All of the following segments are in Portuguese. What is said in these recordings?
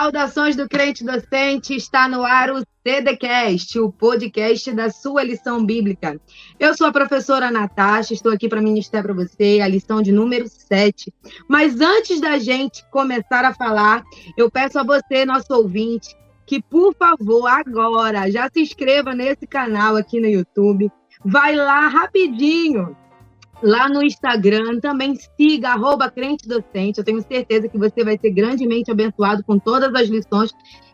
Saudações do crente docente, está no ar o CDcast, o podcast da sua lição bíblica. Eu sou a professora Natasha, estou aqui para ministrar para você a lição de número 7. Mas antes da gente começar a falar, eu peço a você, nosso ouvinte, que por favor, agora, já se inscreva nesse canal aqui no YouTube, vai lá rapidinho, lá no Instagram, também siga @crentedocente. Eu tenho certeza que você vai ser grandemente abençoado com todas as lições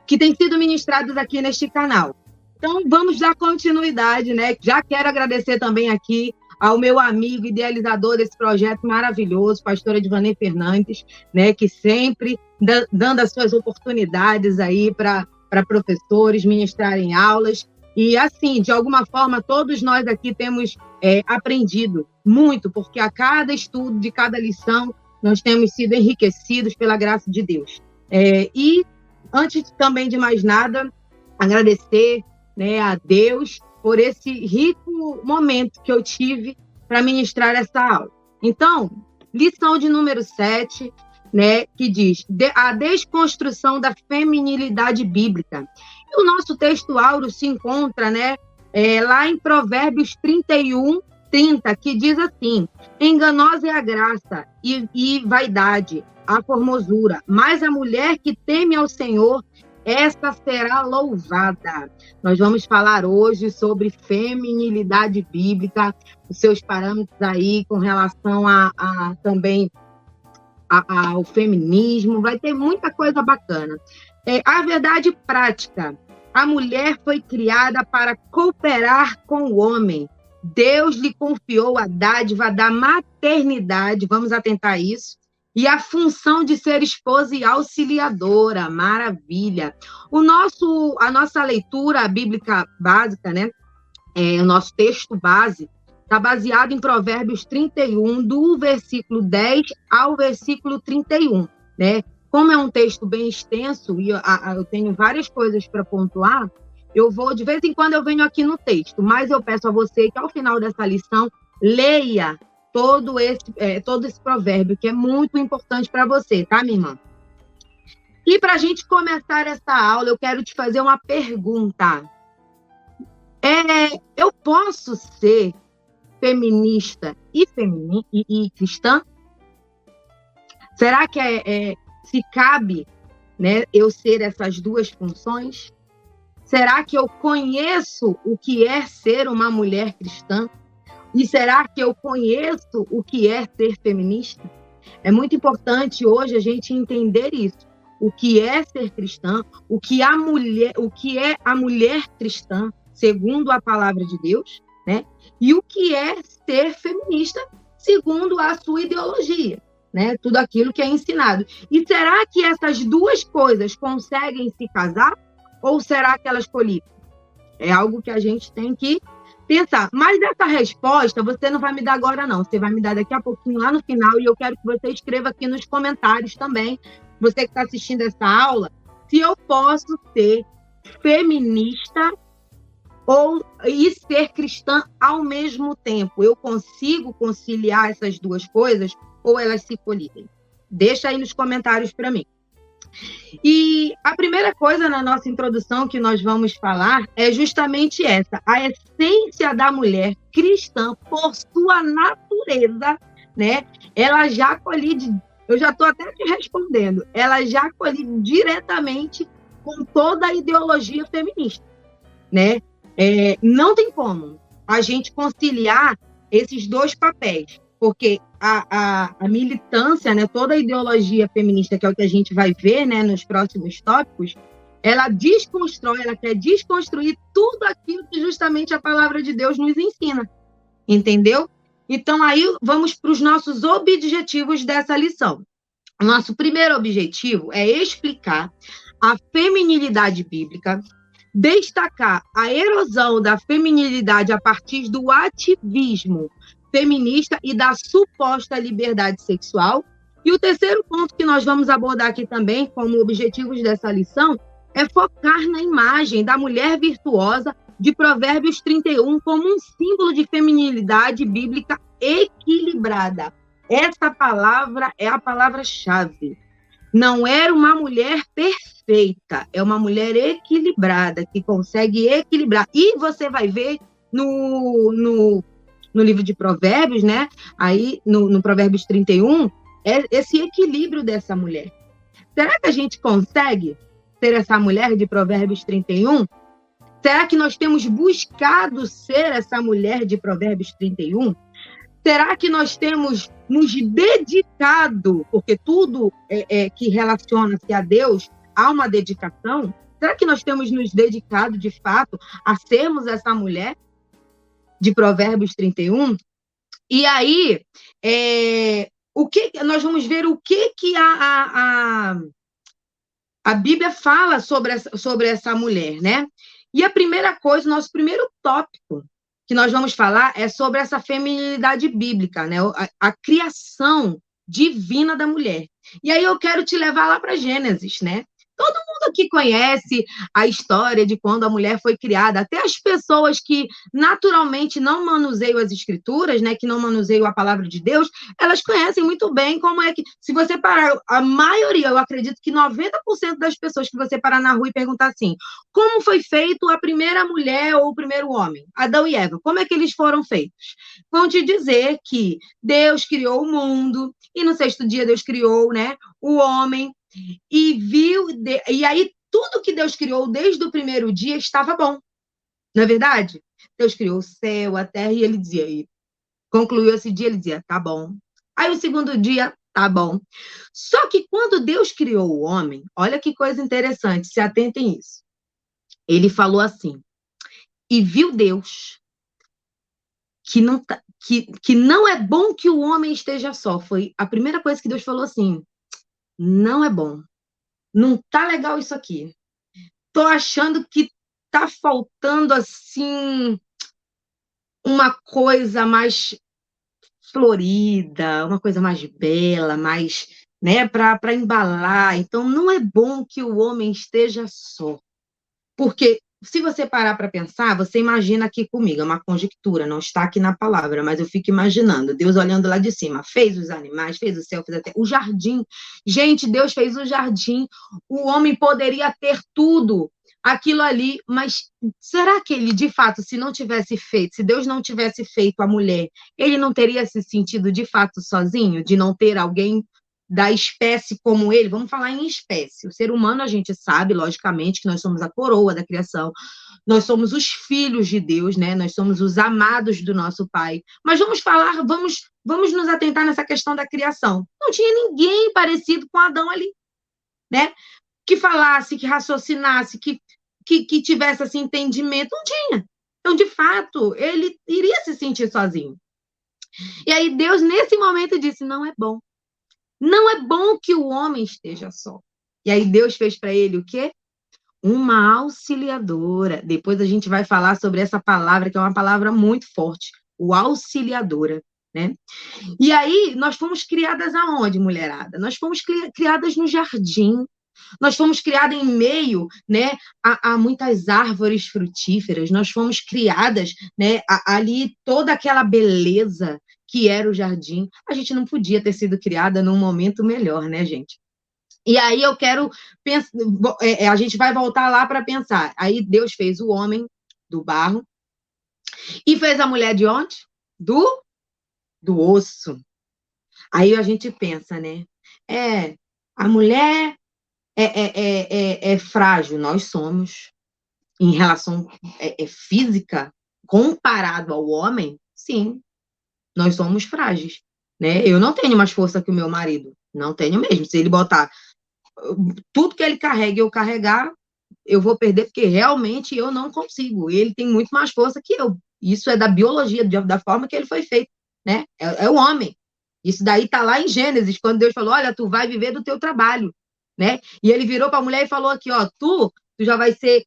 que têm sido ministradas aqui neste canal. Então, vamos dar continuidade, né? Já quero agradecer também aqui ao meu amigo idealizador desse projeto maravilhoso, pastora Edvanei Fernandes, né? Que sempre dando as suas oportunidades aí para professores ministrarem aulas. E assim, de alguma forma, todos nós aqui temos aprendido muito, porque a cada estudo de cada lição, nós temos sido enriquecidos pela graça de Deus. E, antes também de mais nada, agradecer, né, a Deus por esse rico momento que eu tive para ministrar essa aula. Então, lição de número 7, né, que diz a desconstrução da feminilidade bíblica. E o nosso texto áureo se encontra, né, lá em Provérbios 31:30, que diz assim: enganosa é a graça e vaidade, a formosura, mas a mulher que teme ao Senhor, esta será louvada. Nós vamos falar hoje sobre feminilidade bíblica, os seus parâmetros aí com relação também ao feminismo, vai ter muita coisa bacana. A verdade prática: a mulher foi criada para cooperar com o homem. Deus lhe confiou a dádiva da maternidade, vamos atentar a isso, e a função de ser esposa e auxiliadora. Maravilha! A nossa leitura bíblica básica, né? O nosso texto base está baseado em Provérbios 31, do versículo 10 ao versículo 31, né? Como é um texto bem extenso e eu tenho várias coisas para pontuar, de vez em quando eu venho aqui no texto, mas eu peço a você que ao final dessa lição, leia todo esse provérbio, que é muito importante para você, tá, minha irmã? E para a gente começar essa aula, eu quero te fazer uma pergunta. Eu posso ser feminista e cristã? Será que se cabe, né, eu ser essas duas funções? Será que eu conheço o que é ser uma mulher cristã? E será que eu conheço o que é ser feminista? É muito importante hoje a gente entender isso. O que é ser cristã, o que é a mulher cristã, segundo a palavra de Deus, né? E o que é ser feminista, segundo a sua ideologia, né? Tudo aquilo que é ensinado. E será que essas duas coisas conseguem se casar? Ou será que elas colidem? É algo que a gente tem que pensar. Mas essa resposta você não vai me dar agora, não. Você vai me dar daqui a pouquinho, lá no final, e eu quero que você escreva aqui nos comentários também, você que está assistindo essa aula, se eu posso ser feminista e ser cristã ao mesmo tempo. Eu consigo conciliar essas duas coisas ou elas se colidem? Deixa aí nos comentários para mim. E a primeira coisa na nossa introdução que nós vamos falar é justamente essa: a essência da mulher cristã, por sua natureza, né? Ela já colide, eu já estou até te respondendo, ela já colide diretamente com toda a ideologia feminista, né? Não tem como a gente conciliar esses dois papéis, porque a militância, né, toda a ideologia feminista, que é o que a gente vai ver, né, nos próximos tópicos, ela quer desconstruir tudo aquilo que justamente a palavra de Deus nos ensina, entendeu? Então, aí vamos para os nossos objetivos dessa lição. O nosso primeiro objetivo é explicar a feminilidade bíblica, destacar a erosão da feminilidade a partir do ativismo feminista e da suposta liberdade sexual. E o terceiro ponto que nós vamos abordar aqui também, como objetivos dessa lição, é focar na imagem da mulher virtuosa de Provérbios 31 como um símbolo de feminilidade bíblica equilibrada. Essa palavra é a palavra-chave. Não era uma mulher perfeita, é uma mulher equilibrada, que consegue equilibrar. E você vai ver no livro de Provérbios, né? Aí, no Provérbios 31, é esse equilíbrio dessa mulher. Será que a gente consegue ser essa mulher de Provérbios 31? Será que nós temos buscado ser essa mulher de Provérbios 31? Será que nós temos nos dedicado, porque tudo que relaciona-se a Deus há uma dedicação? Será que nós temos nos dedicado, de fato, a sermos essa mulher de Provérbios 31? E aí, nós vamos ver o que a Bíblia fala sobre essa mulher, né? E a primeira coisa, nosso primeiro tópico que nós vamos falar é sobre essa feminilidade bíblica, né? A criação divina da mulher. E aí eu quero te levar lá para Gênesis, né? Todo mundo aqui conhece a história de quando a mulher foi criada, até as pessoas que naturalmente não manuseiam as escrituras, né, que não manuseiam a palavra de Deus, elas conhecem muito bem como é que, se você parar, a maioria, eu acredito que 90% das pessoas que você parar na rua e perguntar assim, como foi feito a primeira mulher ou o primeiro homem, Adão e Eva, como é que eles foram feitos? Vão te dizer que Deus criou o mundo, e no sexto dia Deus criou, né, o homem, e aí tudo que Deus criou desde o primeiro dia estava bom, não é verdade? Deus criou o céu, a terra, e ele dizia, e concluiu esse dia, ele dizia, tá bom. Aí o segundo dia, tá bom. Só que quando Deus criou o homem, olha que coisa interessante, se atentem nisso. Ele falou assim, e viu Deus que não é bom que o homem esteja só. Foi a primeira coisa que Deus falou assim, não é bom. Não tá legal isso aqui. Tô achando que tá faltando, assim, uma coisa mais florida, uma coisa mais bela, mais, né, para embalar. Então, não é bom que o homem esteja só. Porque, se você parar para pensar, você imagina aqui comigo, é uma conjectura, não está aqui na palavra, mas eu fico imaginando, Deus olhando lá de cima, fez os animais, fez o céu, fez até o jardim. Gente, Deus fez o jardim, o homem poderia ter tudo aquilo ali, mas será que ele, de fato, se não tivesse feito, se Deus não tivesse feito a mulher, ele não teria se sentido, de fato, sozinho, de não ter alguém da espécie como ele? Vamos falar em espécie. O ser humano, a gente sabe, logicamente, que nós somos a coroa da criação, nós somos os filhos de Deus, né? Nós somos os amados do nosso Pai. Mas vamos nos atentar nessa questão da criação. Não tinha ninguém parecido com Adão ali, né? Que falasse, que raciocinasse, que tivesse esse entendimento. Não tinha. Então, de fato, ele iria se sentir sozinho. E aí Deus, nesse momento, disse, não é bom. Não é bom que o homem esteja só. E aí Deus fez para ele o quê? Uma auxiliadora. Depois a gente vai falar sobre essa palavra, que é uma palavra muito forte, o auxiliadora, né? E aí nós fomos criadas aonde, mulherada? Nós fomos criadas no jardim. Nós fomos criadas em meio, né, a muitas árvores frutíferas. Nós fomos criadas, né, ali toda aquela beleza que era o jardim. A gente não podia ter sido criada num momento melhor, né, gente? E aí eu quero pensar, a gente vai voltar lá para pensar. Aí Deus fez o homem do barro e fez a mulher de onde? Do osso. Aí a gente pensa, né? A mulher é frágil, nós somos, em relação física, comparado ao homem, sim, nós somos frágeis, né? Eu não tenho mais força que o meu marido, não tenho mesmo. Se ele botar tudo que ele carrega e eu carregar, eu vou perder, porque realmente eu não consigo. Ele tem muito mais força que eu. Isso é da biologia, da forma que ele foi feito, né? É o homem. Isso daí está lá em Gênesis, quando Deus falou, olha, tu vai viver do teu trabalho, né? E ele virou para a mulher e falou aqui, ó, tu já vai ser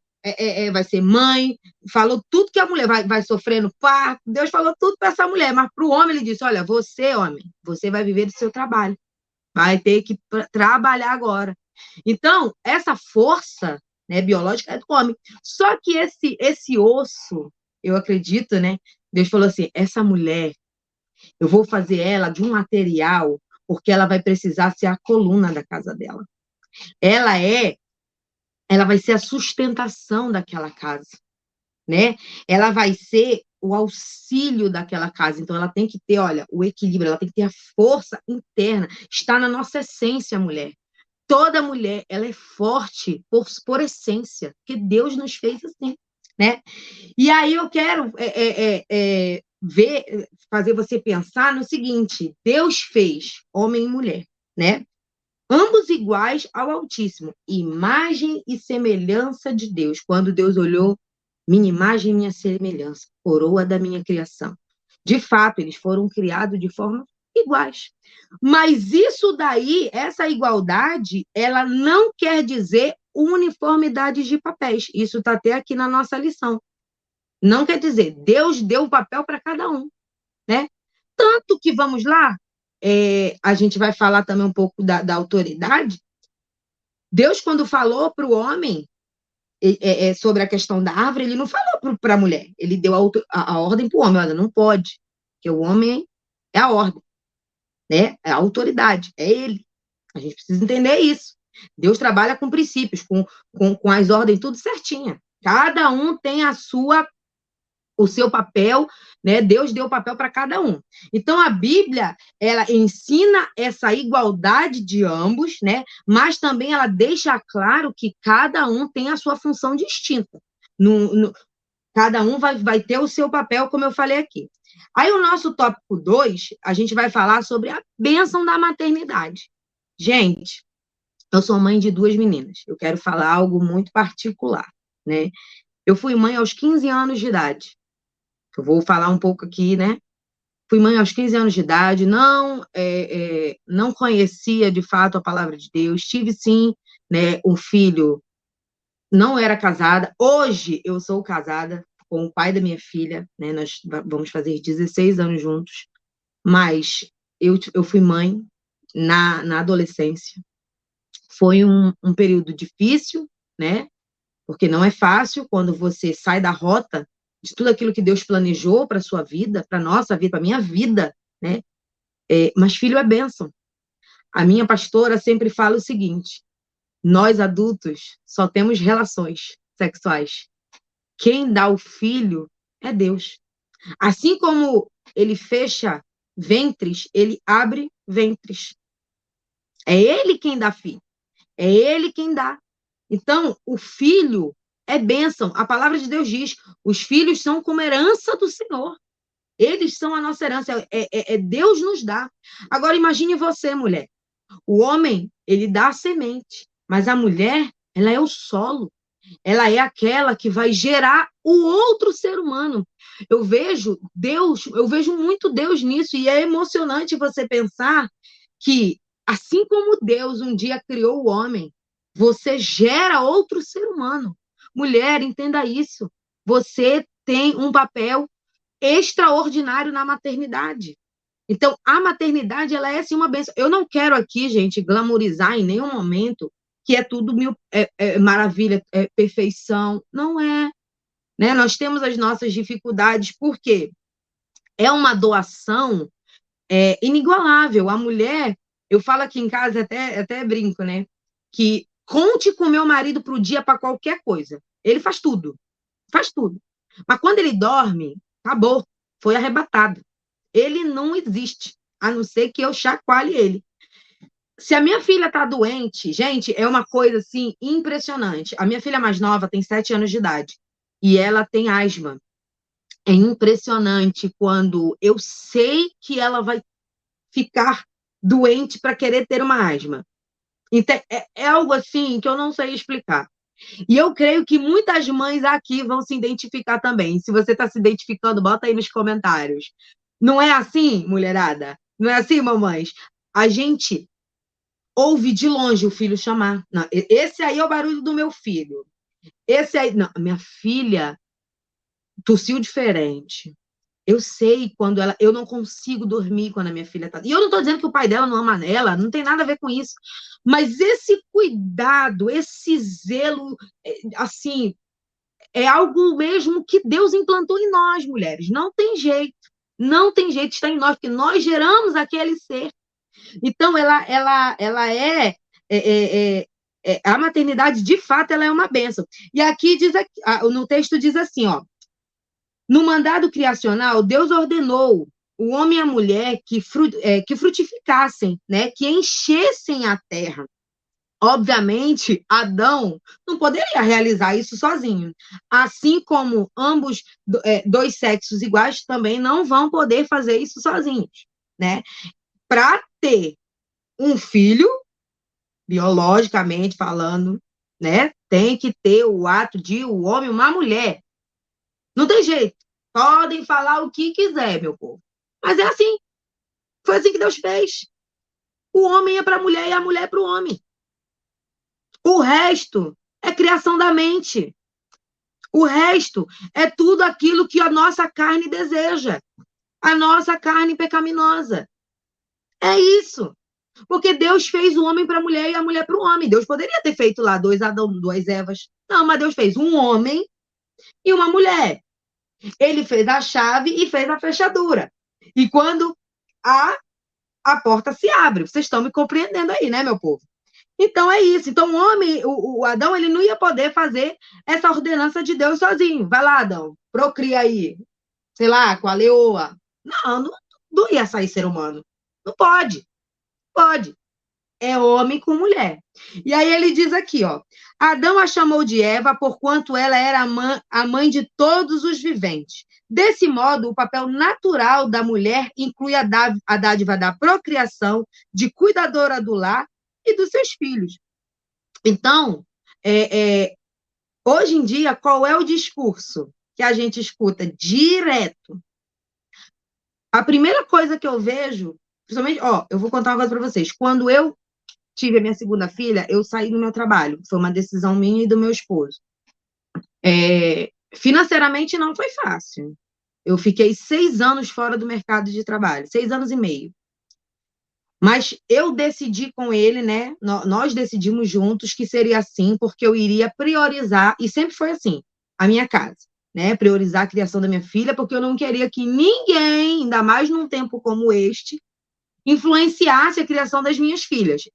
mãe, falou tudo que a mulher vai sofrer no parto, Deus falou tudo para essa mulher, mas para o homem ele disse, olha, você, homem, você vai viver do seu trabalho, vai ter que trabalhar agora. Então, essa força, né, biológica é do homem. Só que esse osso, eu acredito, né, Deus falou assim, essa mulher, eu vou fazer ela de um material, porque ela vai precisar ser a coluna da casa dela. Ela vai ser a sustentação daquela casa, né? Ela vai ser o auxílio daquela casa. Então, ela tem que ter, olha, o equilíbrio, ela tem que ter a força interna. Está na nossa essência, mulher. Toda mulher, ela é forte por essência, porque Deus nos fez assim, né? E aí eu quero fazer você pensar no seguinte: Deus fez homem e mulher, né? Ambos iguais ao Altíssimo, imagem e semelhança de Deus. Quando Deus olhou, minha imagem e minha semelhança, coroa da minha criação. De fato, eles foram criados de forma iguais. Mas isso daí, essa igualdade, ela não quer dizer uniformidade de papéis. Isso está até aqui na nossa lição. Não quer dizer, Deus deu o papel para cada um, né? Tanto que, vamos lá, a gente vai falar também um pouco da autoridade. Deus, quando falou para o homem sobre a questão da árvore, ele não falou para a mulher, ele deu a ordem para o homem, olha, não pode, porque o homem é a ordem, né? É a autoridade, é ele. A gente precisa entender isso. Deus trabalha com princípios, com as ordens tudo certinha. Cada um tem o seu papel, né? Deus deu o papel para cada um. Então, a Bíblia, ela ensina essa igualdade de ambos, né? Mas também ela deixa claro que cada um tem a sua função distinta. Cada um vai ter o seu papel, como eu falei aqui. Aí, o nosso tópico 2, a gente vai falar sobre a bênção da maternidade. Gente, eu sou mãe de 2 meninas. Eu quero falar algo muito particular, né? Eu fui mãe aos 15 anos de idade. Eu vou falar um pouco aqui, né? Fui mãe aos 15 anos de idade, não conhecia de fato a palavra de Deus. Tive sim, né, um filho, não era casada. Hoje eu sou casada com o pai da minha filha, né? Nós vamos fazer 16 anos juntos. Mas eu fui mãe na adolescência. Foi um período difícil, né? Porque não é fácil quando você sai da rota de tudo aquilo que Deus planejou para a sua vida, para a nossa vida, para a minha vida, né? Mas filho é bênção. A minha pastora sempre fala o seguinte: nós adultos só temos relações sexuais. Quem dá o filho é Deus. Assim como ele fecha ventres, ele abre ventres. É ele quem dá filho. É ele quem dá. Então, o filho é bênção. A palavra de Deus diz: os filhos são como herança do Senhor. Eles são a nossa herança. Deus nos dá. Agora, imagine você, mulher. O homem, ele dá a semente. Mas a mulher, ela é o solo. Ela é aquela que vai gerar o outro ser humano. Eu vejo muito Deus nisso. E é emocionante você pensar que, assim como Deus um dia criou o homem, você gera outro ser humano. Mulher, entenda isso. Você tem um papel extraordinário na maternidade. Então, a maternidade, ela é, sim, uma bênção. Eu não quero aqui, gente, glamorizar em nenhum momento que é tudo maravilha, perfeição. Não é. Né? Nós temos as nossas dificuldades, porque é uma doação inigualável. A mulher, eu falo aqui em casa, até brinco, né? Que conte com meu marido para o dia para qualquer coisa. Ele faz tudo. Faz tudo. Mas quando ele dorme, acabou. Foi arrebatado. Ele não existe, a não ser que eu chacoalhe ele. Se a minha filha está doente, gente, é uma coisa assim impressionante. A minha filha mais nova tem 7 anos de idade e ela tem asma. É impressionante quando eu sei que ela vai ficar doente para querer ter uma asma. Então, é algo assim que eu não sei explicar. E eu creio que muitas mães aqui vão se identificar também. Se você está se identificando, bota aí nos comentários. Não é assim, mulherada? Não é assim, mamães? A gente ouve de longe o filho chamar. Não, esse aí é o barulho do meu filho. Esse aí... Não, minha filha tossiu diferente. Eu sei quando ela... Eu não consigo dormir quando a minha filha está... E eu não estou dizendo que o pai dela não ama ela, não tem nada a ver com isso. Mas esse cuidado, esse zelo, assim, é algo mesmo que Deus implantou em nós, mulheres. Não tem jeito. Não tem jeito, está em nós, porque nós geramos aquele ser. Então, ela a maternidade, de fato, ela é uma bênção. E aqui no texto diz assim, ó, no mandado criacional, Deus ordenou o homem e a mulher que frutificassem, né, que enchessem a terra. Obviamente, Adão não poderia realizar isso sozinho. Assim como ambos, dois sexos iguais, também não vão poder fazer isso sozinhos, né? Para ter um filho, biologicamente falando, né? Tem que ter o ato de o homem e uma mulher. Não tem jeito. Podem falar o que quiser, meu povo. Mas é assim. Foi assim que Deus fez. O homem é para a mulher e a mulher é para o homem. O resto é criação da mente. O resto é tudo aquilo que a nossa carne deseja. A nossa carne pecaminosa. É isso. Porque Deus fez o homem para a mulher e a mulher para o homem. Deus poderia ter feito lá 2 Adão, 2 Evas. Não, mas Deus fez um homem e uma mulher. Ele fez a chave e fez a fechadura. E quando a porta se abre. Vocês estão me compreendendo aí, né, meu povo? Então é isso. Então o homem, o Adão, ele não ia poder fazer essa ordenança de Deus sozinho. Vai lá, Adão, procria aí, sei lá, com a leoa. Não ia sair ser humano. Não pode. Pode. É homem com mulher. E aí ele diz aqui, ó, Adão a chamou de Eva, porquanto ela era a mãe de todos os viventes. Desse modo, o papel natural da mulher inclui a dádiva da procriação, de cuidadora do lar e dos seus filhos. Então, hoje em dia, qual é o discurso que a gente escuta direto? A primeira coisa que eu vejo, principalmente, ó, eu vou contar uma coisa para vocês. Quando eu tive a minha segunda filha, eu saí do meu trabalho. Foi uma decisão minha e do meu esposo. Financeiramente, não foi fácil. Eu fiquei 6 anos fora do mercado de trabalho, 6 anos e meio. Mas eu decidi com ele, né? Nós decidimos juntos que seria assim, porque eu iria priorizar, e sempre foi assim, a minha casa, né? Priorizar a criação da minha filha, porque eu não queria que ninguém, ainda mais num tempo como este, influenciasse a criação das minhas filhas.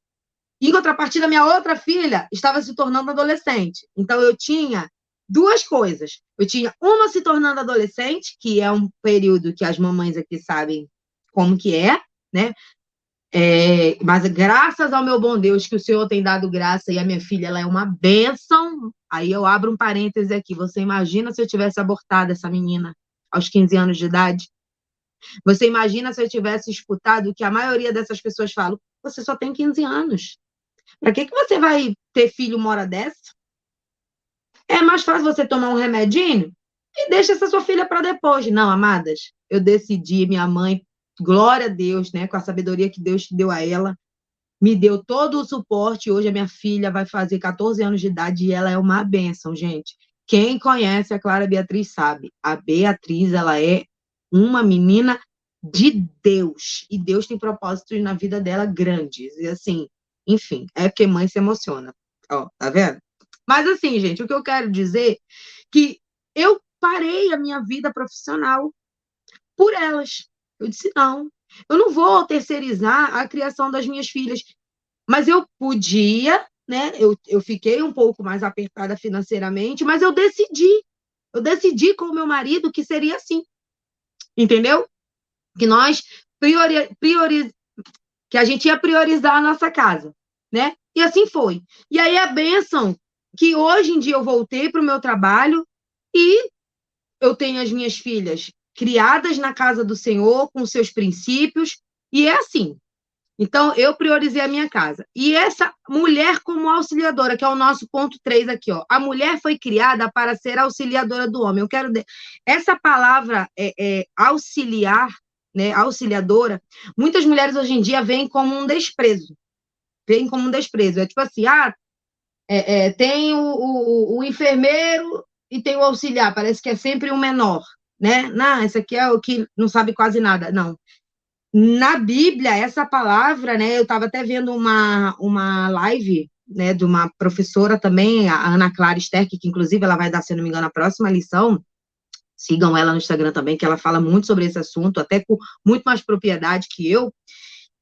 Em contrapartida, minha outra filha estava se tornando adolescente. Então, eu tinha 2 coisas. Eu tinha uma se tornando adolescente, que é um período que as mamães aqui sabem como que é, né? Mas graças ao meu bom Deus, que o Senhor tem dado graça, e a minha filha, ela é uma bênção. Aí eu abro um parêntese aqui. Você imagina se eu tivesse abortado essa menina aos 15 anos de idade? Você imagina se eu tivesse escutado o que a maioria dessas pessoas falam? Você só tem 15 anos. Para que você vai ter filho uma hora dessa? É mais fácil você tomar um remedinho e deixa essa sua filha para depois. Não, amadas, eu decidi, minha mãe, glória a Deus, né, com a sabedoria que Deus deu a ela, me deu todo o suporte. Hoje a minha filha vai fazer 14 anos de idade e ela é uma bênção, gente. Quem conhece a Clara Beatriz sabe. A Beatriz, ela é uma menina de Deus. E Deus tem propósitos na vida dela grandes. E assim, enfim, é porque mãe se emociona. Ó, tá vendo? Mas assim, gente, o que eu quero dizer é que eu parei a minha vida profissional por elas. Eu disse, não, eu não vou terceirizar a criação das minhas filhas. Mas eu podia, né? Eu fiquei um pouco mais apertada financeiramente, mas eu decidi com o meu marido que seria assim. Entendeu? Que nós que a gente ia priorizar a nossa casa, né? E assim foi. E aí a bênção que hoje em dia eu voltei para o meu trabalho e eu tenho as minhas filhas criadas na casa do Senhor, com seus princípios, e é assim. Então, eu priorizei a minha casa. E essa mulher como auxiliadora, que é o nosso ponto 3 aqui, ó. A mulher foi criada para ser auxiliadora do homem. Essa palavra auxiliar, né, auxiliadora, muitas mulheres hoje em dia veem como um desprezo. Veem como um desprezo. É tipo assim, tem o enfermeiro e tem o auxiliar. Parece que é sempre o menor, né? Não, esse aqui é o que não sabe quase nada. Não. Na Bíblia, essa palavra, né? Eu estava até vendo uma live, né, de uma professora também, a Ana Clara Sterck, que inclusive ela vai dar, se não me engano, a próxima lição. Sigam ela no Instagram também, que ela fala muito sobre esse assunto, até com muito mais propriedade que eu.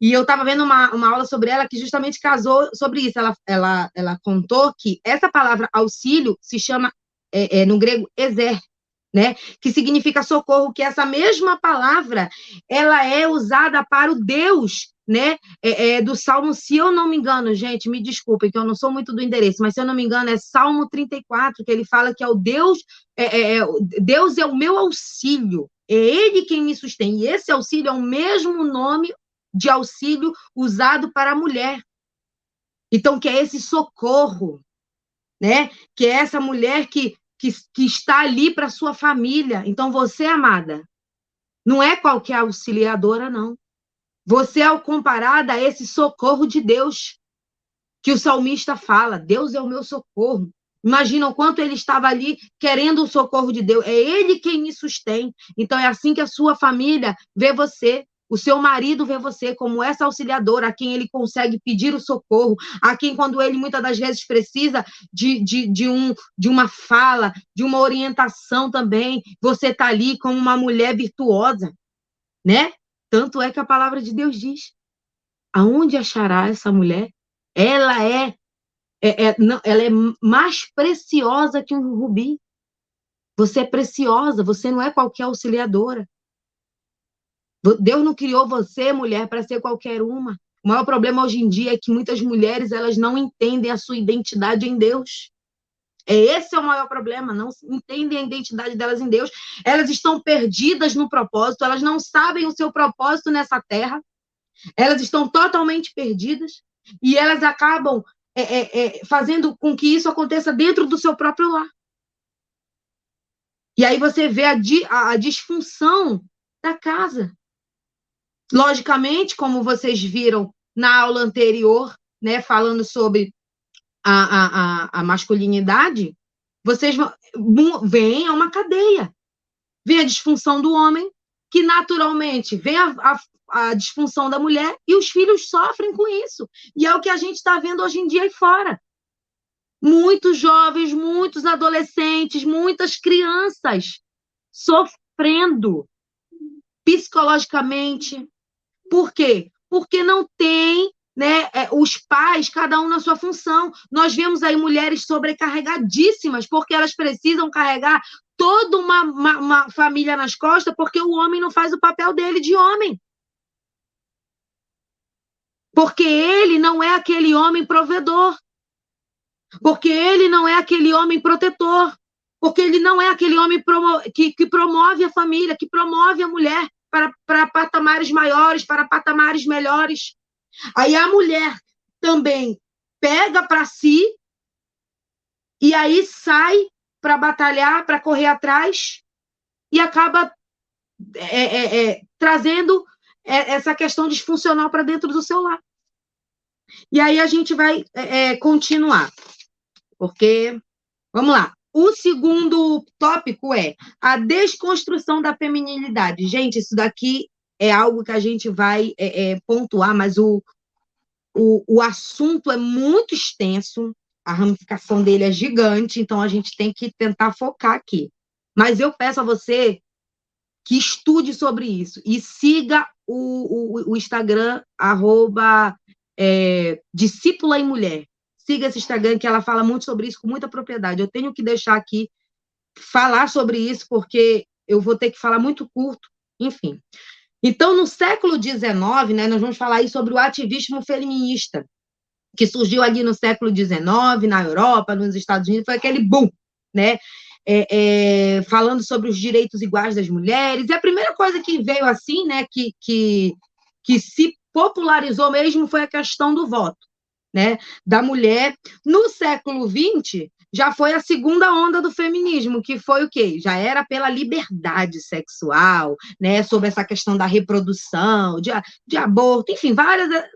E eu estava vendo uma aula sobre ela que justamente casou sobre isso. Ela contou que essa palavra auxílio se chama, no grego, ezer, né? Que significa socorro, que essa mesma palavra ela é usada para o Deus, né? Do Salmo, se eu não me engano, gente, me desculpem, que eu não sou muito do endereço, mas se eu não me engano, é Salmo 34, que ele fala que é o Deus, Deus é o meu auxílio, é Ele quem me sustém. E esse auxílio é o mesmo nome de auxílio usado para a mulher. Então, que é esse socorro, né? Que é essa mulher que está ali para sua família. Então, você, amada, não é qualquer auxiliadora, não. Você é comparada a esse socorro de Deus, que o salmista fala, Deus é o meu socorro. Imagina o quanto ele estava ali querendo o socorro de Deus. É Ele quem me sustém. Então, é assim que a sua família vê você. O seu marido vê você como essa auxiliadora, a quem ele consegue pedir o socorro, a quem, quando ele muitas das vezes precisa de uma fala, de uma orientação também, você está ali como uma mulher virtuosa, né? Tanto é que a palavra de Deus diz: aonde achará essa mulher? Ela não, ela é mais preciosa que um rubi. Você é preciosa, você não é qualquer auxiliadora. Deus não criou você, mulher, para ser qualquer uma. O maior problema hoje em dia é que muitas mulheres elas não entendem a sua identidade em Deus. Esse é o maior problema, não entendem a identidade delas em Deus. Elas estão perdidas no propósito, elas não sabem o seu propósito nessa terra, elas estão totalmente perdidas e elas acabam fazendo com que isso aconteça dentro do seu próprio lar. E aí você vê a disfunção da casa. Logicamente, como vocês viram na aula anterior, né, falando sobre a masculinidade, vocês veem uma cadeia. Vem a disfunção do homem, que naturalmente vem a disfunção da mulher, e os filhos sofrem com isso. E é o que a gente está vendo hoje em dia aí fora. Muitos jovens, muitos adolescentes, muitas crianças sofrendo psicologicamente. Por quê? Porque não tem, né, os pais, cada um na sua função. Nós vemos aí mulheres sobrecarregadíssimas, porque elas precisam carregar toda uma família nas costas, porque o homem não faz o papel dele de homem. Porque ele não é aquele homem provedor. Porque ele não é aquele homem protetor. Porque ele não é aquele homem que promove a família, que promove a mulher para patamares maiores, para patamares melhores. Aí a mulher também pega para si e aí sai para batalhar, para correr atrás e acaba trazendo essa questão disfuncional para dentro do seu lar. E aí a gente vai continuar, porque, vamos lá, o segundo tópico é a desconstrução da feminilidade. Gente, isso daqui é algo que a gente vai pontuar, mas o assunto é muito extenso, a ramificação dele é gigante, então a gente tem que tentar focar aqui. Mas eu peço a você que estude sobre isso e siga o Instagram, @discípula em mulher. Siga esse Instagram, que ela fala muito sobre isso com muita propriedade. Eu tenho que deixar aqui falar sobre isso, porque eu vou ter que falar muito curto, enfim. Então, no século XIX, né, nós vamos falar aí sobre o ativismo feminista, que surgiu ali no século XIX, na Europa, nos Estados Unidos, foi aquele boom, né? Falando sobre os direitos iguais das mulheres. E a primeira coisa que veio assim, né, que se popularizou mesmo foi a questão do voto, né, da mulher. No século XX, já foi a segunda onda do feminismo, que foi o quê? Já era pela liberdade sexual, né, sobre essa questão da reprodução, de aborto, enfim,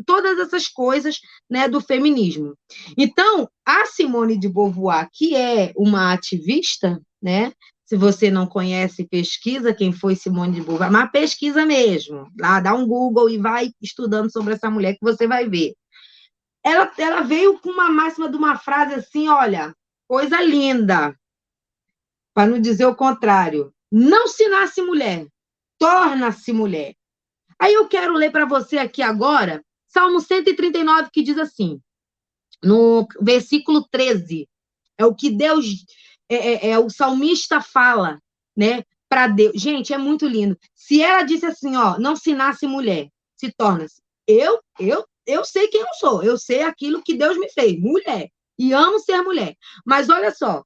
todas essas coisas, né, do feminismo. Então, a Simone de Beauvoir, que é uma ativista, né, se você não conhece, pesquisa quem foi Simone de Beauvoir, mas pesquisa mesmo, lá, dá um Google e vai estudando sobre essa mulher que você vai ver. Ela veio com uma máxima de uma frase assim, olha, coisa linda, para não dizer o contrário. Não se nasce mulher, torna-se mulher. Aí eu quero ler para você aqui agora, Salmo 139, que diz assim, no versículo 13, é o que Deus, o salmista fala, né, para Deus. Gente, é muito lindo. Se ela disse assim, ó, não se nasce mulher, se torna-se. Eu sei quem eu sou, eu sei aquilo que Deus me fez, mulher, e amo ser mulher. Mas olha só,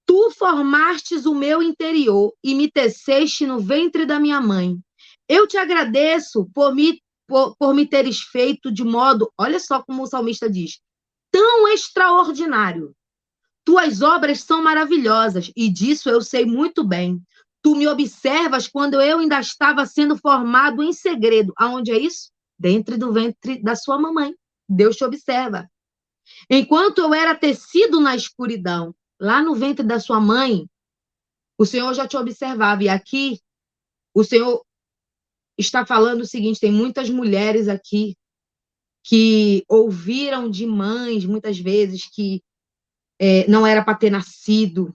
tu formastes o meu interior e me teceste no ventre da minha mãe. Eu te agradeço por me teres feito de modo, olha só como o salmista diz, tão extraordinário. Tuas obras são maravilhosas e disso eu sei muito bem. Tu me observas quando eu ainda estava sendo formado em segredo. Aonde é isso? Dentro do ventre da sua mamãe. Deus te observa. Enquanto eu era tecido na escuridão, lá no ventre da sua mãe, o Senhor já te observava. E aqui, o Senhor está falando o seguinte: tem muitas mulheres aqui que ouviram de mães, muitas vezes, que não era para ter nascido,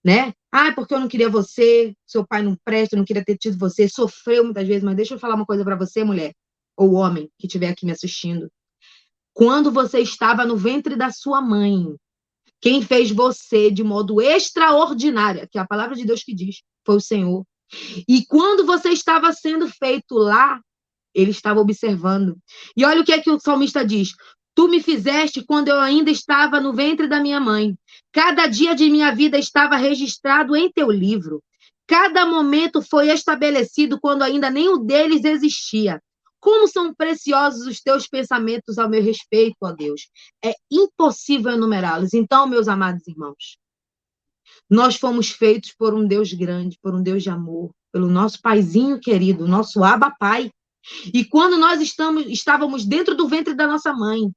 né? Ah, porque eu não queria você, seu pai não presta, eu não queria ter tido você, sofreu muitas vezes, mas deixa eu falar uma coisa para você, mulher, ou homem, que estiver aqui me assistindo. Quando você estava no ventre da sua mãe, quem fez você de modo extraordinário, que é a palavra de Deus que diz, foi o Senhor. E quando você estava sendo feito lá, ele estava observando. E olha o que é que o salmista diz: tu me fizeste quando eu ainda estava no ventre da minha mãe. Cada dia de minha vida estava registrado em teu livro. Cada momento foi estabelecido quando ainda nenhum deles existia. Como são preciosos os teus pensamentos ao meu respeito, ó Deus. É impossível enumerá-los. Então, meus amados irmãos, nós fomos feitos por um Deus grande, por um Deus de amor, pelo nosso paizinho querido, nosso Abba Pai. E quando nós estávamos dentro do ventre da nossa mãe,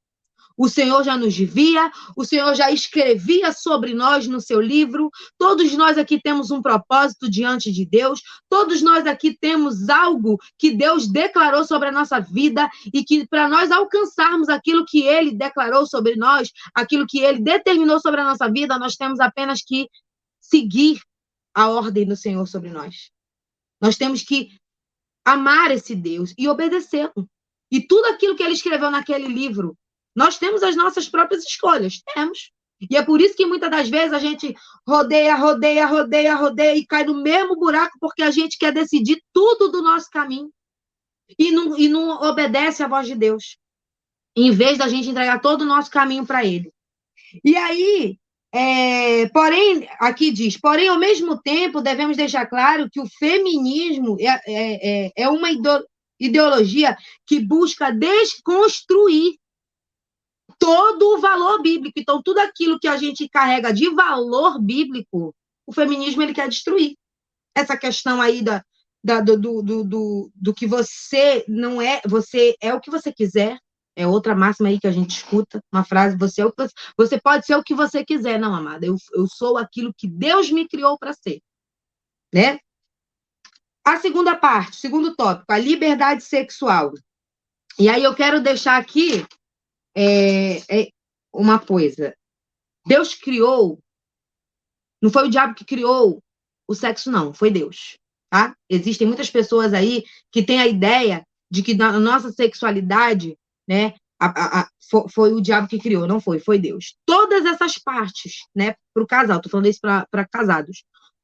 o Senhor já nos via, o Senhor já escrevia sobre nós no seu livro. Todos nós aqui temos um propósito diante de Deus, todos nós aqui temos algo que Deus declarou sobre a nossa vida e que para nós alcançarmos aquilo que Ele declarou sobre nós, aquilo que Ele determinou sobre a nossa vida, nós temos apenas que seguir a ordem do Senhor sobre nós. Nós temos que amar esse Deus e obedecê-lo. E tudo aquilo que ele escreveu naquele livro, nós temos as nossas próprias escolhas. Temos. E é por isso que muitas das vezes a gente rodeia e cai no mesmo buraco, porque a gente quer decidir tudo do nosso caminho e não obedece à voz de Deus, em vez da gente entregar todo o nosso caminho para ele. E aí, porém, aqui diz, porém, ao mesmo tempo, devemos deixar claro que o feminismo é uma ideologia que busca desconstruir todo o valor bíblico. Então, tudo aquilo que a gente carrega de valor bíblico, o feminismo ele quer destruir. Essa questão aí do que você não é, você é o que você quiser. É outra máxima aí que a gente escuta, uma frase, você pode ser o que você quiser. Não, amada, eu sou aquilo que Deus me criou para ser, né? A segunda parte, segundo tópico, a liberdade sexual. E aí eu quero deixar aqui uma coisa. Deus criou, não foi o diabo que criou o sexo, não, foi Deus, tá? Existem muitas pessoas aí que têm a ideia de que na nossa sexualidade, né, foi o diabo que criou, não foi Deus. Todas essas partes, né, para o casal, tô falando isso para casados,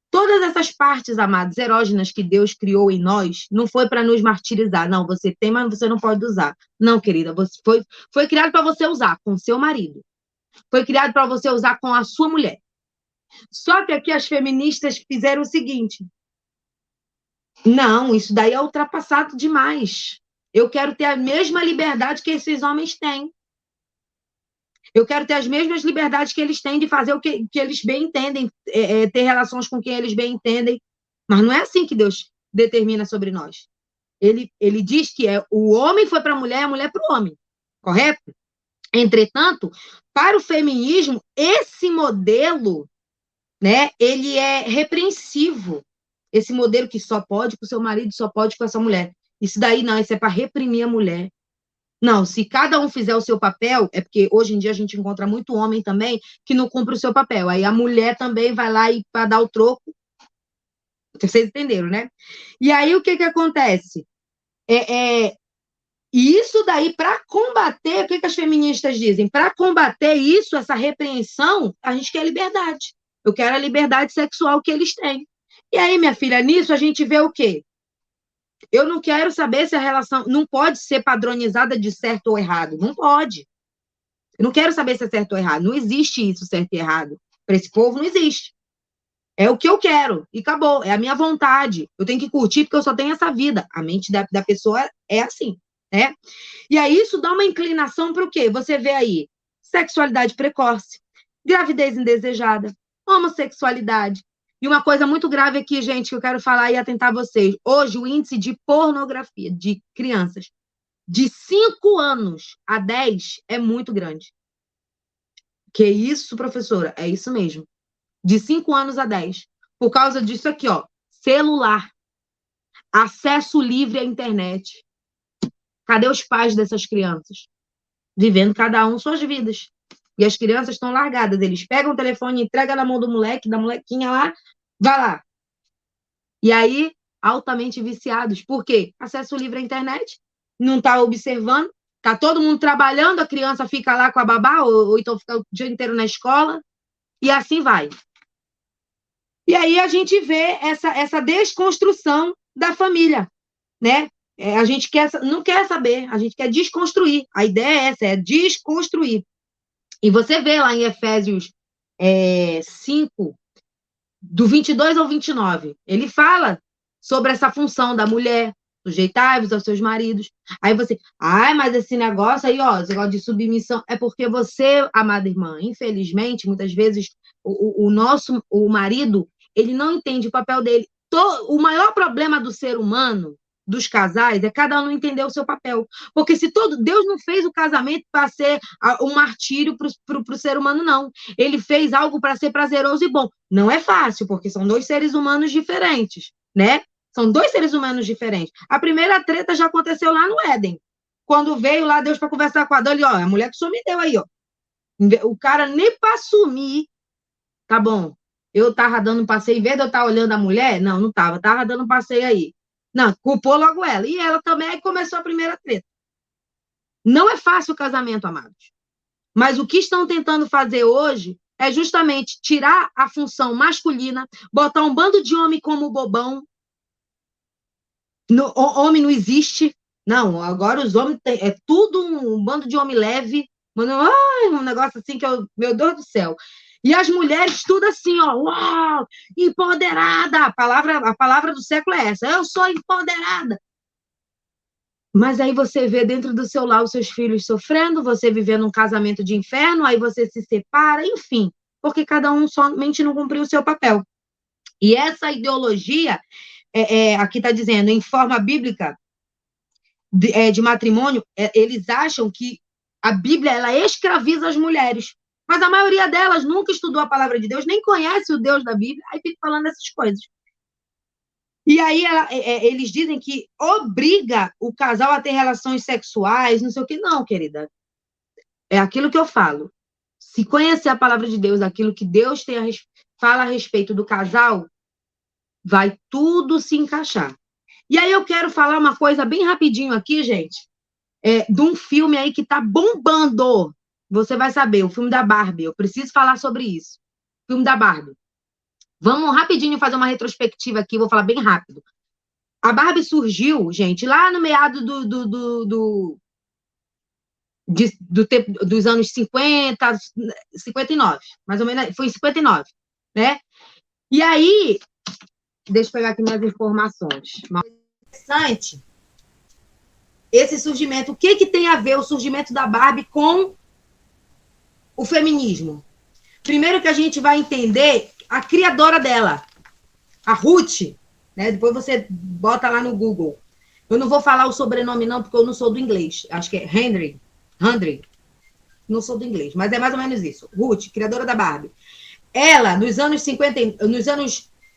todas essas partes, amados, erógenas que Deus criou em nós, não foi para nos martirizar, não, você tem, mas você não pode usar. Não, querida, você foi criado para você usar com o seu marido, foi criado para você usar com a sua mulher. Só que aqui as feministas fizeram o seguinte: não, isso daí é ultrapassado demais. Eu quero ter a mesma liberdade que esses homens têm. Eu quero ter as mesmas liberdades que eles têm de fazer o que eles bem entendem, ter relações com quem eles bem entendem. Mas não é assim que Deus determina sobre nós. Ele diz que o homem foi para a mulher para o homem. Correto? Entretanto, para o feminismo, esse modelo, né, ele é repreensivo. Esse modelo que só pode com o seu marido, só pode com essa mulher. Isso daí não, isso é para reprimir a mulher. Não, se cada um fizer o seu papel, é porque hoje em dia a gente encontra muito homem também que não cumpre o seu papel. Aí a mulher também vai lá e para dar o troco. Vocês entenderam, né? E aí o que acontece? E isso daí, para combater, o que as feministas dizem? Para combater isso, essa repreensão, a gente quer liberdade. Eu quero a liberdade sexual que eles têm. E aí, minha filha, nisso a gente vê o quê? Eu não quero saber se a relação não pode ser padronizada de certo ou errado. Não pode. Eu não quero saber se é certo ou errado. Não existe isso, certo e errado. Para esse povo, não existe. É o que eu quero. E acabou. É a minha vontade. Eu tenho que curtir porque eu só tenho essa vida. A mente da pessoa é assim, né? E aí isso dá uma inclinação para o quê? Você vê aí sexualidade precoce, gravidez indesejada, homossexualidade. E uma coisa muito grave aqui, gente, que eu quero falar e atentar vocês. Hoje, o índice de pornografia de crianças de 5 anos a 10 é muito grande. Que isso, professora? É isso mesmo. De 5 anos a 10. Por causa disso aqui, ó. Celular. Acesso livre à internet. Cadê os pais dessas crianças? Vivendo cada um suas vidas. E as crianças estão largadas. Eles pegam o telefone, entregam na mão do moleque, da molequinha lá, vai lá. E aí, altamente viciados. Por quê? Acesso livre à internet, não está observando, está todo mundo trabalhando, a criança fica lá com a babá, ou então fica o dia inteiro na escola, e assim vai. E aí a gente vê essa desconstrução da família, né? A gente não quer saber, a gente quer desconstruir. A ideia é essa, é desconstruir. E você vê lá em Efésios 5, do 22 ao 29, ele fala sobre essa função da mulher, sujeitai-vos aos seus maridos. Aí você, mas esse negócio aí, ó, esse negócio de submissão, é porque você, amada irmã, infelizmente, muitas vezes, o marido, ele não entende o papel dele. O maior problema do ser humano, dos casais, é cada um não entender o seu papel. Porque se Deus não fez o casamento para ser um martírio para o ser humano, não. Ele fez algo para ser prazeroso e bom. Não é fácil, porque são 2 seres humanos diferentes, né? São 2 seres humanos diferentes. A primeira treta já aconteceu lá no Éden. Quando veio lá Deus para conversar com Adão, ele, ó, a mulher que o senhor me deu aí, ó. O cara nem para assumir, tá bom, eu tava dando um passeio, em vez de eu estar olhando a mulher, não tava dando um passeio aí. Não, culpou logo ela. E ela também, aí começou a primeira treta. Não é fácil o casamento, amados. Mas o que estão tentando fazer hoje é justamente tirar a função masculina, botar um bando de homem como bobão. Homem não existe. Não, agora os homens é tudo um bando de homem leve. Um negócio assim que meu Deus do céu. E as mulheres tudo assim, ó, uau, empoderada. A palavra do século é essa. Eu sou empoderada. Mas aí você vê dentro do seu lar os seus filhos sofrendo, você vivendo um casamento de inferno, aí você se separa, enfim, porque cada um somente não cumpriu o seu papel. E essa ideologia, aqui está dizendo, em forma bíblica de matrimônio, eles acham que a Bíblia ela escraviza as mulheres. Mas a maioria delas nunca estudou a palavra de Deus, nem conhece o Deus da Bíblia, aí fica falando essas coisas. E aí eles dizem que obriga o casal a ter relações sexuais, não sei o que. Não, querida. É aquilo que eu falo. Se conhecer a palavra de Deus, aquilo que Deus fala a respeito do casal, vai tudo se encaixar. E aí eu quero falar uma coisa bem rapidinho aqui, gente, de um filme aí que tá bombando. Você vai saber, o filme da Barbie. Eu preciso falar sobre isso. O filme da Barbie. Vamos rapidinho fazer uma retrospectiva aqui, vou falar bem rápido. A Barbie surgiu, gente, lá no meado dos anos 50, 59, mais ou menos, foi em 59, né? E aí, deixa eu pegar aqui minhas informações. Mas interessante esse surgimento. O que tem a ver o surgimento da Barbie com o feminismo? Primeiro que a gente vai entender a criadora dela, a Ruth, né? Depois você bota lá no Google. Eu não vou falar o sobrenome não, porque eu não sou do inglês. Acho que é Henry. Não sou do inglês, mas é mais ou menos isso. Ruth, criadora da Barbie. Ela, nos anos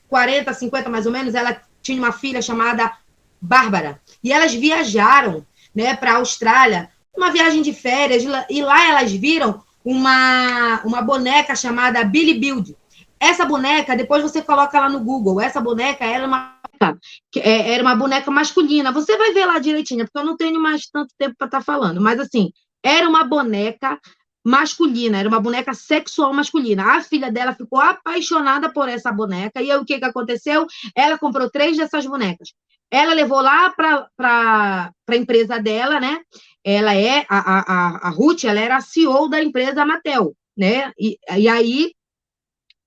40, 50 mais ou menos, ela tinha uma filha chamada Bárbara. E elas viajaram, né, para a Austrália, uma viagem de férias, e lá elas viram uma boneca chamada Billy Build. Essa boneca, depois você coloca lá no Google, essa boneca ela é uma boneca era uma boneca masculina. Você vai ver lá direitinho, porque eu não tenho mais tanto tempo para estar falando. Mas, assim, era uma boneca masculina, era uma boneca sexual masculina. A filha dela ficou apaixonada por essa boneca. E aí, o que aconteceu? Ela comprou 3 dessas bonecas. Ela levou lá para a empresa dela, né? Ela a Ruth, ela era a CEO da empresa Mattel, né? E aí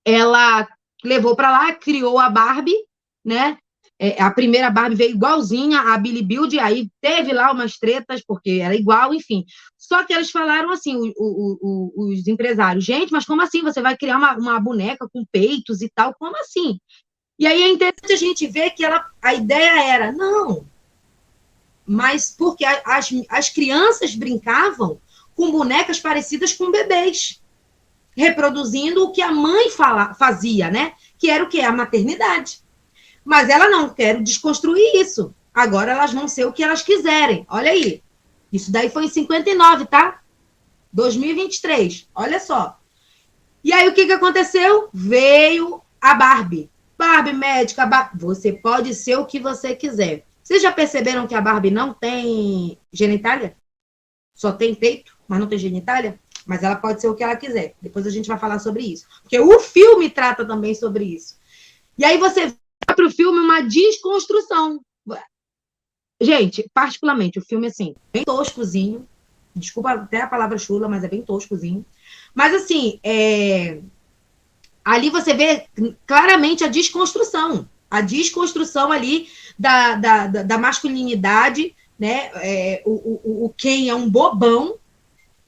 ela levou para lá, criou a Barbie, né? A primeira Barbie veio igualzinha a Billy Build, aí teve lá umas tretas, porque era igual, enfim. Só que eles falaram assim, os empresários, gente, mas como assim? Você vai criar uma boneca com peitos e tal? Como assim? E aí é interessante a gente ver que a ideia era, não, mas porque as crianças brincavam com bonecas parecidas com bebês, reproduzindo o que a mãe fazia, né? Que era o quê? A maternidade. Mas ela não quer desconstruir isso. Agora elas vão ser o que elas quiserem. Olha aí. Isso daí foi em 59, tá? 2023. Olha só. E aí o que aconteceu? Veio a Barbie. Barbie médica, você pode ser o que você quiser. Vocês já perceberam que a Barbie não tem genitália? Só tem peito, mas não tem genitália? Mas ela pode ser o que ela quiser. Depois a gente vai falar sobre isso. Porque o filme trata também sobre isso. E aí você vê para o filme uma desconstrução. Gente, particularmente, o filme, assim, bem toscozinho. Desculpa até a palavra chula, mas é bem toscozinho. Mas, assim, ali você vê claramente a desconstrução. A desconstrução ali da masculinidade, né? O Ken é um bobão.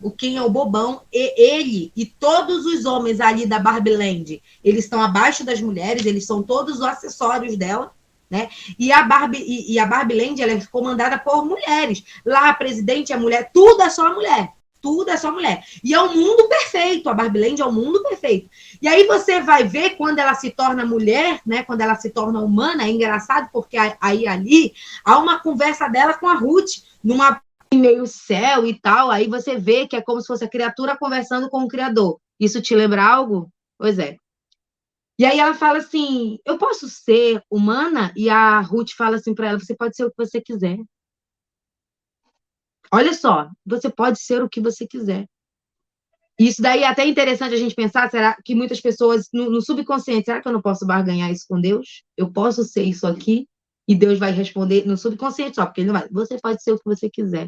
O Ken é o bobão, e ele e todos os homens ali da Barbie Land, eles estão abaixo das mulheres, eles são todos os acessórios dela, né? E a Barbie Land, ela é comandada por mulheres. Lá a presidente é mulher, tudo é só mulher. Tudo é só mulher. E é um mundo perfeito, a Barbie Land é um mundo perfeito. E aí você vai ver quando ela se torna mulher, né? Quando ela se torna humana, é engraçado, porque aí ali há uma conversa dela com a Ruth, numa meio céu e tal, aí você vê que é como se fosse a criatura conversando com o Criador. Isso te lembra algo? Pois é. E aí ela fala assim, eu posso ser humana? E a Ruth fala assim para ela, você pode ser o que você quiser. Olha só, você pode ser o que você quiser. Isso daí é até interessante a gente pensar, será que muitas pessoas, no subconsciente, será que eu não posso barganhar isso com Deus? Eu posso ser isso aqui? E Deus vai responder no subconsciente só, porque ele não vai. Você pode ser o que você quiser.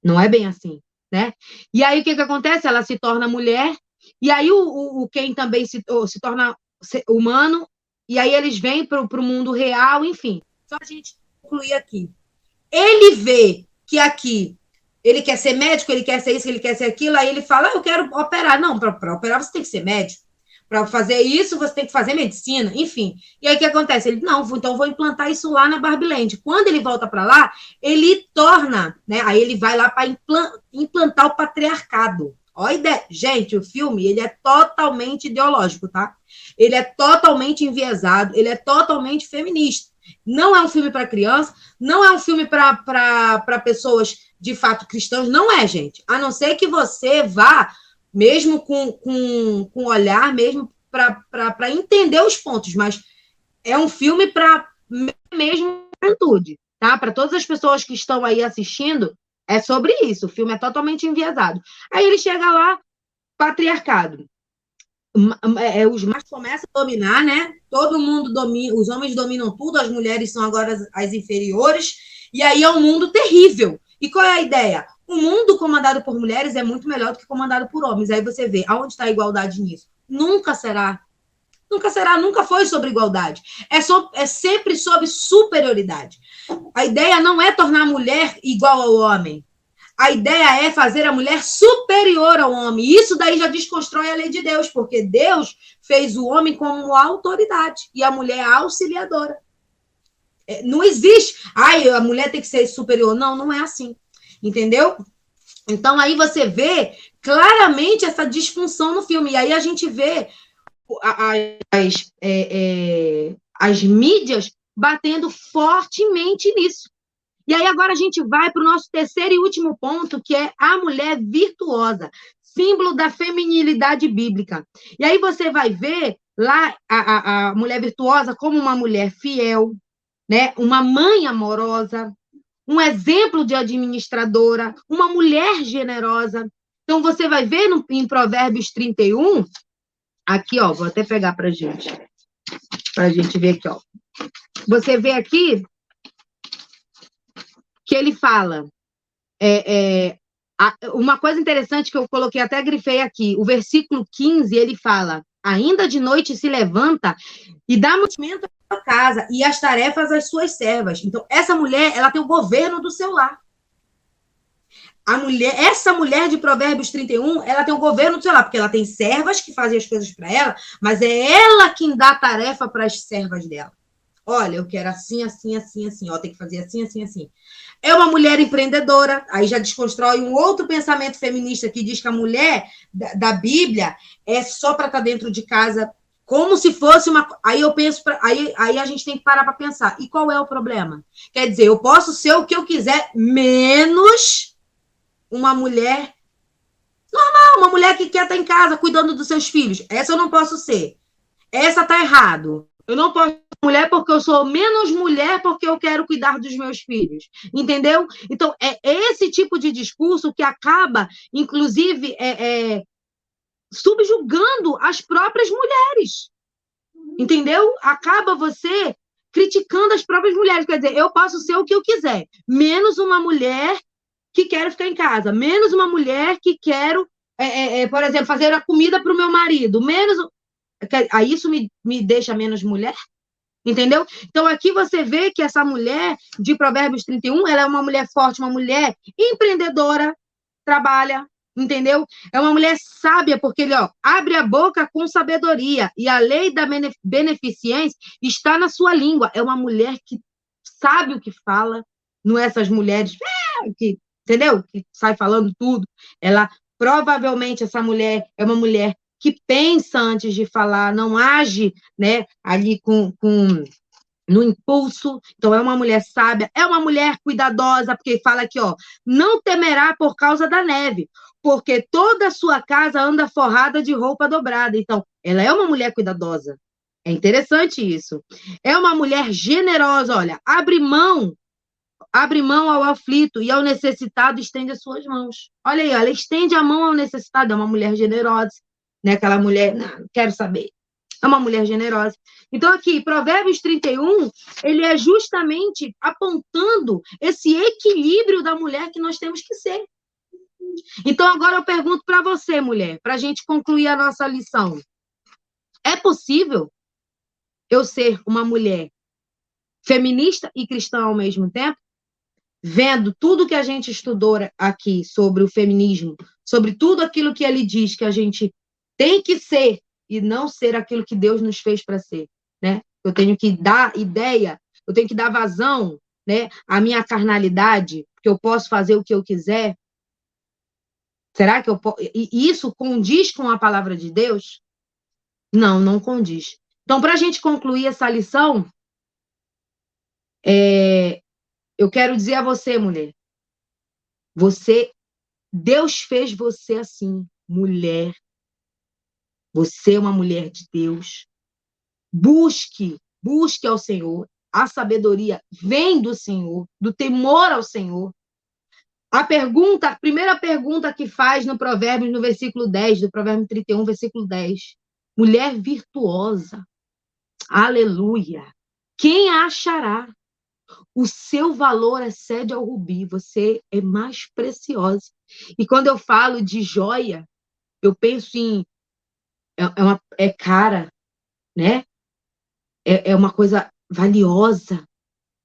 Não é bem assim, né? E aí o que acontece? Ela se torna mulher, e aí o Ken também se torna humano, e aí eles vêm para o mundo real, enfim. Só a gente concluir aqui. Ele vê que aqui ele quer ser médico, ele quer ser isso, ele quer ser aquilo, aí ele fala, eu quero operar. Não, para operar você tem que ser médico. Para fazer isso, você tem que fazer medicina, enfim. E aí o que acontece? Ele, não, então vou implantar isso lá na Barbie Land. Quando ele volta para lá, ele torna, né? Aí ele vai lá para implantar o patriarcado. Olha a ideia. Gente, o filme, ele é totalmente ideológico, tá? Ele é totalmente enviesado, ele é totalmente feminista. Não é um filme para criança, não é um filme para pessoas de fato cristãs, não é, gente. A não ser que você vá mesmo com olhar, mesmo para entender os pontos, mas é um filme para mesmo juventude, tá? Para todas as pessoas que estão aí assistindo, é sobre isso. O filme é totalmente enviesado. Aí ele chega lá, patriarcado. Os machos começam a dominar, né? Todo mundo domina, os homens dominam tudo, as mulheres são agora as inferiores, e aí é um mundo terrível. E qual é a ideia? O mundo comandado por mulheres é muito melhor do que comandado por homens. Aí você vê, aonde está a igualdade nisso? Nunca será. Nunca será, nunca foi sobre igualdade. É sempre sobre superioridade. A ideia não é tornar a mulher igual ao homem. A ideia é fazer a mulher superior ao homem. Isso daí já desconstrói a lei de Deus, porque Deus fez o homem como autoridade e a mulher auxiliadora. Não existe, a mulher tem que ser superior. Não, não é assim. Entendeu? Então aí você vê claramente essa disfunção no filme. E aí a gente vê as mídias batendo fortemente nisso. E aí agora a gente vai para o nosso terceiro e último ponto, que é a mulher virtuosa. símbolo da feminilidade bíblica. E aí você vai ver lá a mulher virtuosa como uma mulher fiel, né? Uma mãe amorosa, um exemplo de administradora, uma mulher generosa. Então, você vai ver em Provérbios 31, aqui, ó, vou até pegar para a gente ver aqui, ó. Você vê aqui que ele fala, uma coisa interessante que eu coloquei, até grifei aqui, o versículo 15, ele fala, ainda de noite se levanta e dá mantimento à casa e as tarefas às suas servas. Então, essa mulher, ela tem o governo do seu lar. Essa mulher de Provérbios 31, ela tem o governo do seu lar, porque ela tem servas que fazem as coisas para ela, mas é ela quem dá a tarefa para as servas dela. Olha, eu quero assim, assim, assim, assim, ó, tem que fazer assim, assim, assim. É uma mulher empreendedora, aí já desconstrói um outro pensamento feminista que diz que a mulher da Bíblia é só para estar dentro de casa, como se fosse uma. Aí eu penso, aí a gente tem que parar para pensar. E qual é o problema? Quer dizer, eu posso ser o que eu quiser, menos uma mulher normal, uma mulher que quer estar em casa cuidando dos seus filhos. Essa eu não posso ser. Essa tá errado. Eu não posso ser mulher porque eu sou menos mulher porque eu quero cuidar dos meus filhos. Entendeu? Então, é esse tipo de discurso que acaba, inclusive, subjugando as próprias mulheres. Entendeu? Acaba você criticando as próprias mulheres. Quer dizer, eu posso ser o que eu quiser, menos uma mulher que quero ficar em casa, menos uma mulher que quero, por exemplo, fazer a comida para o meu marido, menos. Aí isso me deixa menos mulher, entendeu? Então aqui você vê que essa mulher de Provérbios 31, ela é uma mulher forte, uma mulher empreendedora, trabalha, entendeu? É uma mulher sábia, porque ele, ó, abre a boca com sabedoria, e a lei da beneficência está na sua língua. É uma mulher que sabe o que fala, não é essas mulheres que, entendeu? Que sai falando tudo. Ela, provavelmente, essa mulher é uma mulher que pensa antes de falar, não age, né, ali no impulso. Então, é uma mulher sábia, é uma mulher cuidadosa, porque fala aqui, ó, não temerá por causa da neve, porque toda a sua casa anda forrada de roupa dobrada. Então, ela é uma mulher cuidadosa. É interessante isso. É uma mulher generosa, olha, abre mão ao aflito e ao necessitado estende as suas mãos. Olha aí, ela estende a mão ao necessitado, é uma mulher generosa, né? Aquela mulher, não quero saber. É uma mulher generosa. Então, aqui, Provérbios 31, ele é justamente apontando esse equilíbrio da mulher que nós temos que ser. Então, agora eu pergunto para você, mulher, para a gente concluir a nossa lição. É possível eu ser uma mulher feminista e cristã ao mesmo tempo? Vendo tudo que a gente estudou aqui sobre o feminismo, sobre tudo aquilo que ele diz que a gente tem que ser e não ser aquilo que Deus nos fez para ser, né? Eu tenho que dar ideia, eu tenho que dar vazão, né, à minha carnalidade, que eu posso fazer o que eu quiser. Será que eu posso? E isso condiz com a palavra de Deus? Não, não condiz. Então, para a gente concluir essa lição, eu quero dizer a você, mulher, Deus fez você assim, mulher. Você é uma mulher de Deus. Busque ao Senhor. A sabedoria vem do Senhor, do temor ao Senhor. A primeira pergunta que faz no Provérbios, no versículo 10, do Provérbio 31, versículo 10. Mulher virtuosa. Aleluia. Quem a achará? O seu valor excede ao rubi. Você é mais preciosa. E quando eu falo de joia, eu penso em é cara, né? É uma coisa valiosa.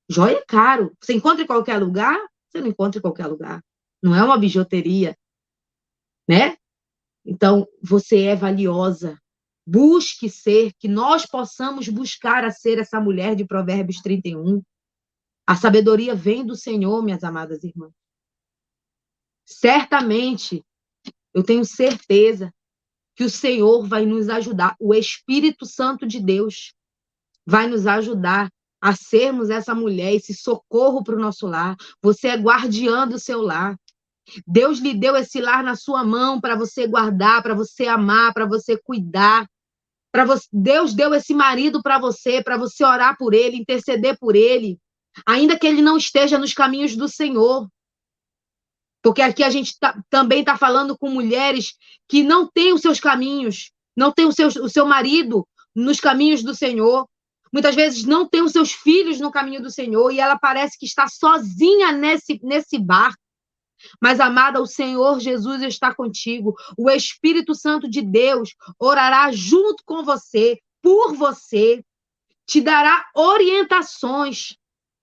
Joia é caro. Você encontra em qualquer lugar? Você não encontra em qualquer lugar. Não é uma bijuteria, né? Então, você é valiosa. Busque ser, que nós possamos buscar a ser essa mulher de Provérbios 31. A sabedoria vem do Senhor, minhas amadas irmãs. Certamente, eu tenho certeza que o Senhor vai nos ajudar. O Espírito Santo de Deus vai nos ajudar a sermos essa mulher, esse socorro para o nosso lar. Você é guardiã do seu lar. Deus lhe deu esse lar na sua mão para você guardar, para você amar, para você cuidar. Deus deu esse marido para você orar por ele, interceder por ele, ainda que ele não esteja nos caminhos do Senhor. Porque aqui a gente também está falando com mulheres que não têm os seus caminhos, não têm o seu marido nos caminhos do Senhor. Muitas vezes não tem os seus filhos no caminho do Senhor e ela parece que está sozinha nesse barco. Mas, amada, o Senhor Jesus está contigo. O Espírito Santo de Deus orará junto com você, por você, te dará orientações.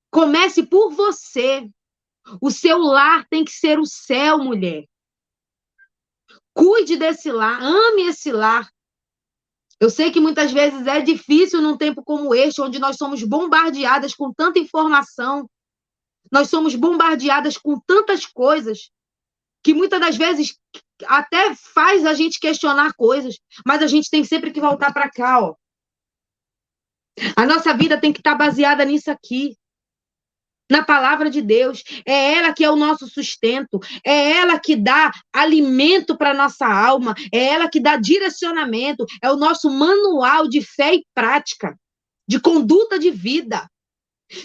Comece por você. O seu lar tem que ser o céu, mulher. Cuide desse lar, ame esse lar. Eu sei que muitas vezes é difícil num tempo como este, onde nós somos bombardeadas com tanta informação, nós somos bombardeadas com tantas coisas, que muitas das vezes até faz a gente questionar coisas, mas a gente tem sempre que voltar para cá, ó. A nossa vida tem que estar baseada nisso aqui, na palavra de Deus. É ela que é o nosso sustento, é ela que dá alimento para a nossa alma, é ela que dá direcionamento, é o nosso manual de fé e prática, de conduta de vida.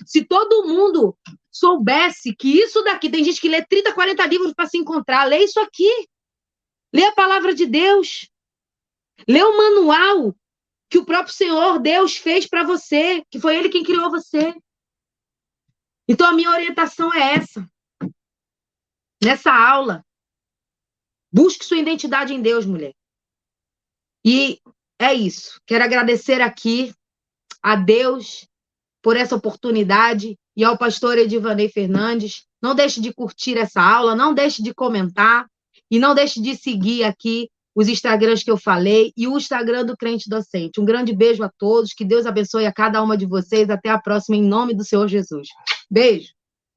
Se todo mundo soubesse que isso daqui, tem gente que lê 30, 40 livros para se encontrar, lê isso aqui. Lê a palavra de Deus. Lê o manual que o próprio Senhor Deus fez para você, que foi Ele quem criou você. Então, a minha orientação é essa. Nessa aula, busque sua identidade em Deus, mulher. E é isso. Quero agradecer aqui a Deus por essa oportunidade e ao pastor Edivanei Fernandes. Não deixe de curtir essa aula, não deixe de comentar e não deixe de seguir aqui os Instagrams que eu falei e o Instagram do Crente Docente. Um grande beijo a todos, que Deus abençoe a cada uma de vocês. Até a próxima, em nome do Senhor Jesus. Beijo!